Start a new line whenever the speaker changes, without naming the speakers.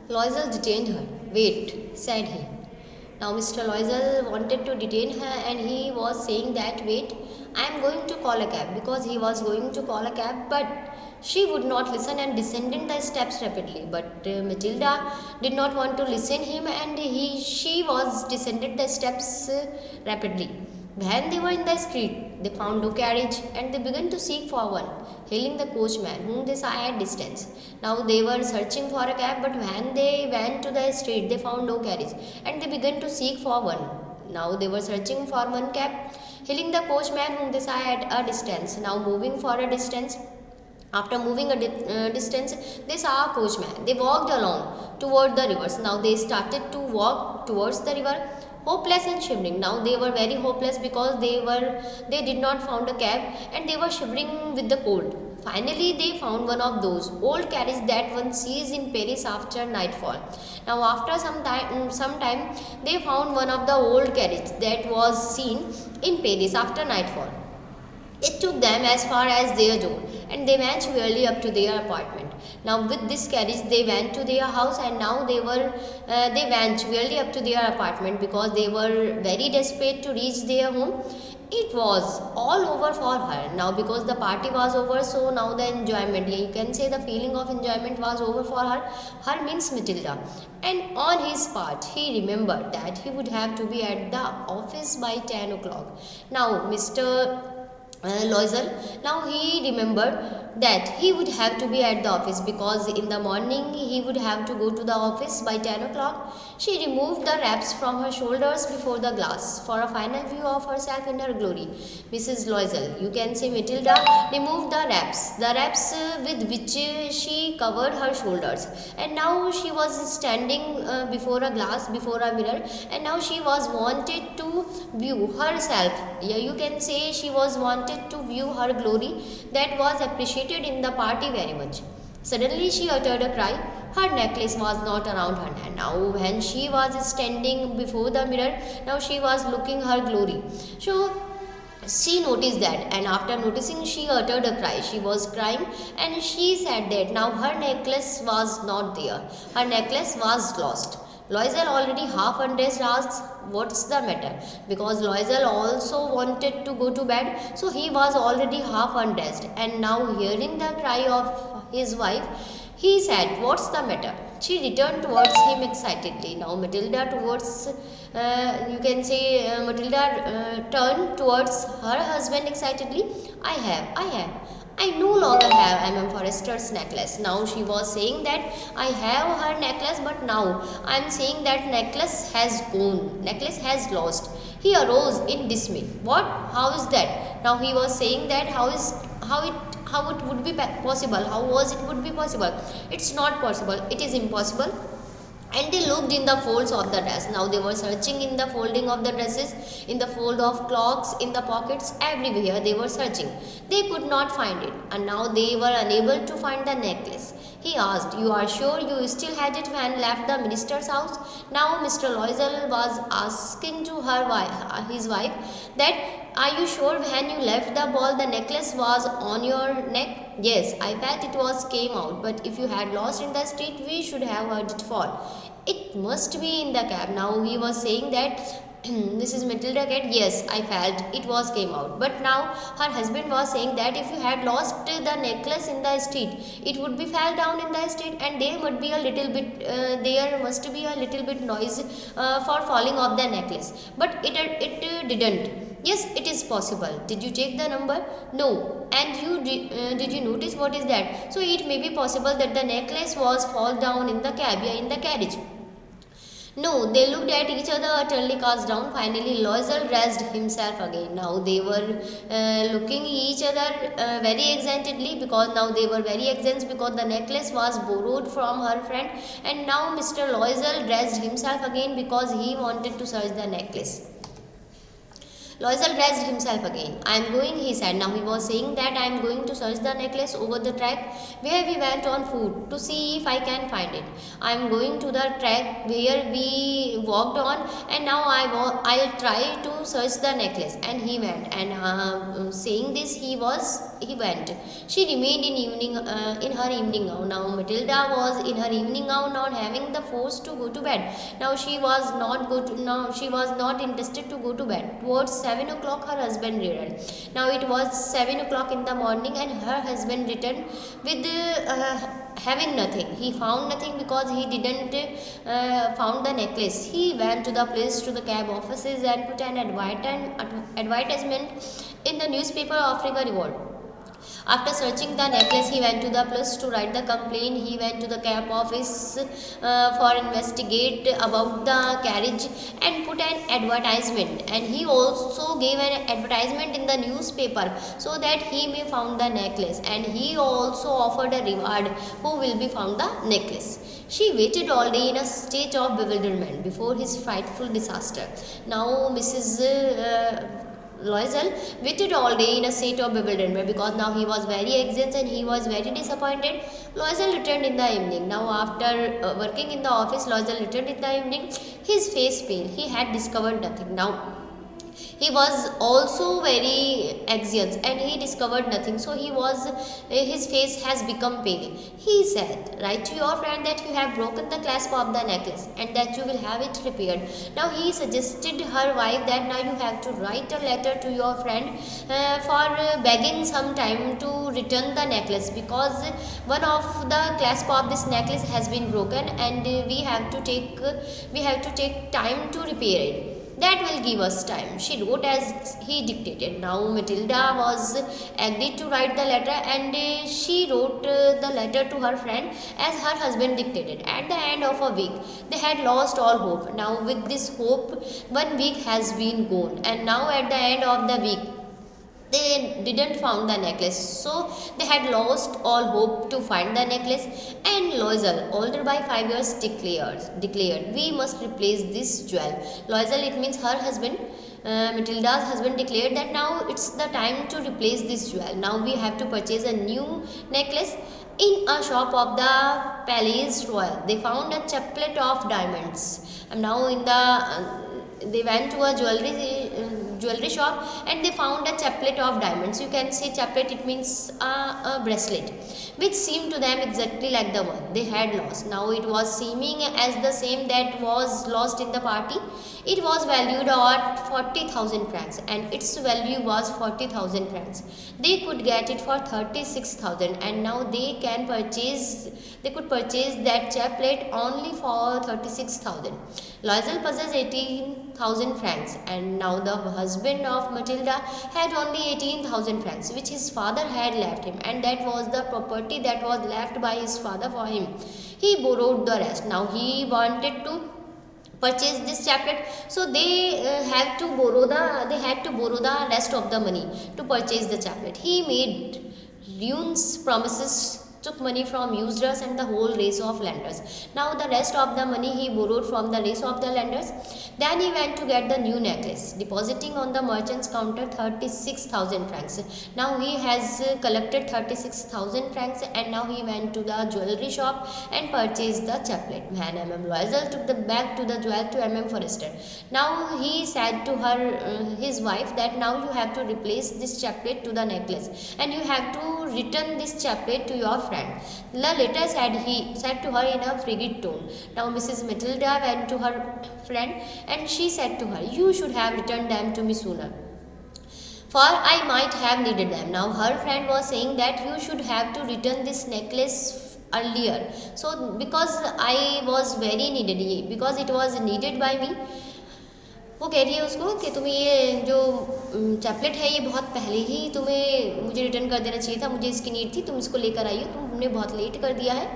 Loisel detained her. Wait, said he. Now Mr. Loisel wanted to detain her and he was saying that wait, I am going to call a cab, because he was going to call a cab, but she would not listen and descended the steps rapidly. But Matilda did not want to listen him and she was descended the steps rapidly. When they were in the street, they found no carriage and they began to seek for one, hailing the coachman whom they saw at distance. Now they were searching for a cab, but when they went to the street, they found no carriage and they began to seek for one. Now they were searching for one cab, hailing the coachman whom they saw at a distance. Now moving for a distance, after moving a distance, they saw a coachman. They walked along toward the rivers. Now they started to walk towards the river, hopeless and shivering. Now they were very hopeless because they did not found a cab and they were shivering with the cold. Finally, they found one of those old carriages that one sees in Paris after nightfall. Now, after some time, they found one of the old carriages that was seen in Paris after nightfall. It took them as far as their door, and they went wearily up to their apartment. Now, with this carriage, they went to their house, and now they went wearily up to their apartment because they were very desperate to reach their home. It was all over for her now because the party was over. So now the enjoyment, you can say the feeling of enjoyment was over for her. Her means Matilda, and on his part, he remembered that he would have to be at the office by 10 o'clock. Now, Mr. Loisel. Now he remembered that he would have to be at the office because in the morning he would have to go to the office by 10 o'clock. She removed the wraps from her shoulders before the glass for a final view of herself in her glory. Mrs. Loisel, you can say Matilda, removed the wraps with which she covered her shoulders, and now she was standing before a glass, before a mirror, and now she was wanted to view herself. Yeah, you can say she was wanted to view her glory that was appreciated in the party very much. Suddenly she uttered a cry. Her necklace was not around her neck. Now when she was standing before the mirror, now she was looking her glory. So she noticed that, and after noticing, she uttered a cry. She was crying, and she said that now her necklace was not there. Her necklace was lost. Loisel, already half undressed, asks, what's the matter? Because Loisel also wanted to go to bed, so he was already half undressed. And now, hearing the cry of his wife, he said, what's the matter? She returned towards him excitedly. Now, Matilda turned towards her husband excitedly. I have. I no longer have M.M. Forrester's necklace. Now she was saying that I have her necklace, but now I am saying that necklace has gone. Necklace has lost. He arose in dismay. What? How is that? Now he was saying that how it would be possible? How was it would be possible? It's not possible. It is impossible. And they looked in the folds of the dress. Now they were searching in the folding of the dresses, in the fold of cloaks, in the pockets, everywhere they were searching. They could not find it, and now they were unable to find the necklace. He asked, you are sure you still had it when left the minister's house? Now Mr. Loisel was asking to his wife that, are you sure when you left the ball the necklace was on your neck? Yes, I felt it was came out, but if you had lost in the street, we should have heard it fall. It must be in the cab. Now he was saying that Mrs. Matilda said, yes, I felt it was came out. But now her husband was saying that if you had lost the necklace in the street, it would be fell down in the street, and there must be a little bit noise for falling off the necklace. But it didn't. Yes, it is possible. Did you check the number? No. And did you notice what is that? So it may be possible that the necklace was fall down in the cab, in the carriage. No, they looked at each other, utterly cast down. Finally, Loisel dressed himself again. Now they were looking each other very excitedly, because now they were very excited because the necklace was borrowed from her friend, and now Mr. Loisel dressed himself again because he wanted to search the necklace. Loisel dressed himself again. I am going, he said. Now he was saying that I am going to search the necklace over the track where we went on foot to see if I can find it. I am going to the track where we walked on, and now I'll try to search the necklace. And he went. And saying this, he went. She remained in her evening gown. Now Matilda was in her evening gown, not having the force to go to bed. Now she was not interested to go to bed. Towards 7 o'clock her husband returned. Now it was 7 o'clock in the morning, and her husband returned with having nothing. He found nothing because he didn't found the necklace. He went to the place, to the cab offices, and put an advertisement in the newspaper offering a reward. After searching the necklace, he went to the place to write the complaint. He went to the cab office for investigate about the carriage and put an advertisement. And he also gave an advertisement in the newspaper so that he may found the necklace. And he also offered a reward who will be found the necklace. She waited all day in a state of bewilderment before his frightful disaster. Now Mrs. Loisel waited all day in a state of bewilderment because now he was very anxious and he was very disappointed. Loisel returned in the evening. Now after working in the office, Loisel returned in the evening. His face pale. He had discovered nothing. Now he was also very anxious and he discovered nothing, so his face has become pale. He said, write to your friend that you have broken the clasp of the necklace and that you will have it repaired. Now he suggested her wife that now you have to write a letter to your friend for begging some time to return the necklace, because one of the clasp of this necklace has been broken and we have to take time to repair it. That will give us time. She wrote as he dictated. Now Matilda was agreed to write the letter, and she wrote the letter to her friend as her husband dictated. At the end of a week, they had lost all hope. Now with this hope, 1 week has been gone, and now at the end of the week, they didn't found the necklace, so they had lost all hope to find the necklace. And Loisel, older by 5 years, declared, we must replace this jewel. Loisel, it means her husband, Matilda's husband, declared that now it's the time to replace this jewel. Now we have to purchase a new necklace. In a shop of the Palais Royal, they found a chaplet of diamonds. And now they went to a jewelry shop and they found a chaplet of diamonds. You can say chaplet, it means a bracelet, which seemed to them exactly like the one they had lost. Now it was seeming as the same that was lost in the party. It was valued at 40,000 francs, and its value was 40,000 francs. They could get it for 36,000, and now they could purchase that chaplet only for 36,000. Loisel possessed 18,000 francs, and now the husband of Matilda had only 18,000 francs, which his father had left him, and that was the property that was left by his father for him. He borrowed the rest. Now he wanted to purchase this chaplet, so they had to borrow the rest of the money to purchase the chaplet. He made ruinous promises, took money from usurers and the whole race of lenders. Now the rest of the money he borrowed from the race of the lenders. Then he went to get the new necklace, depositing on the merchant's counter 36,000 francs. Now he has collected 36,000 francs, and now he went to the jewelry shop and purchased the chaplet. When M.M. Loisel took the bag to the jewel to M.M. Forrester. Now he said to his wife that now you have to replace this chaplet to the necklace, and you have to return this chaplet to your friend. The letter said to her in a frigid tone. Now Mrs. Matilda went to her friend and she said to her, you should have returned them to me sooner, for I might have needed them. Now her friend was saying that you should have to return this necklace earlier, so because I was very needed, because it was needed by me. वो कह रही है उसको कि तुम्हें ये जो chaplet है ये बहुत पहले ही तुम्हें मुझे रिटर्न कर देना चाहिए था, मुझे इसकी नीड थी, तुम इसको लेकर आई हो, तुमने बहुत लेट कर दिया है.